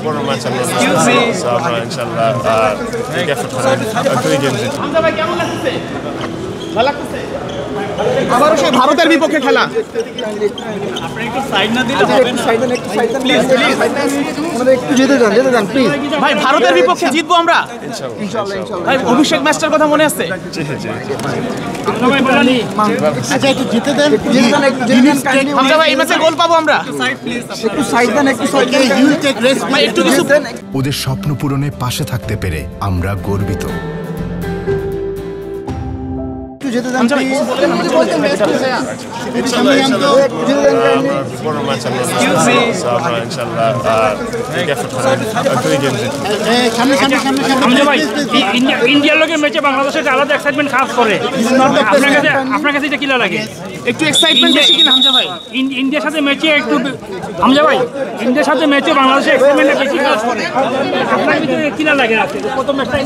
বড় ম্যাচ আমরা ইনশাআল্লাহ দুই গেম জিতবো। আবারও সেই ভারতের বিপক্ষে খেলা। ভাই ভারতের বিপক্ষে জিতবো আমরা ভাই। অভিষেক ম্যাচটার কথা মনে আছে? আচ্ছা একটু জিতে দেন হামজা ভাই, এই ম্যাচে গোল পাবো আমরা। একটু সাইড দেন, একটু সাইড দেন, ইউ টেক রেস্ট ভাই, একটু কিছু দেন। ওদের স্বপ্ন পূরণে পাশে থাকতে পেরে আমরা গর্বিত। ইন্ডিয়ার লোকের ম্যাচে বাংলাদেশের আলাদা এক্সাইটমেন্ট কাজ করে। আপনার কাছে এটা কি লাগে? একটু এক্সাইটমেন্ট বেশি কিনা হামজা ভাই? ইন্ডিয়ার সাথে ম্যাচে একটু হামজা ভাই, ইন্ডিয়ার সাথে ম্যাচে বাংলাদেশের এক্সাইটমেন্ট বেশি কাজ করে। আপনার ভিতরে কি লাগে আছে? প্রথম ম্যাচটা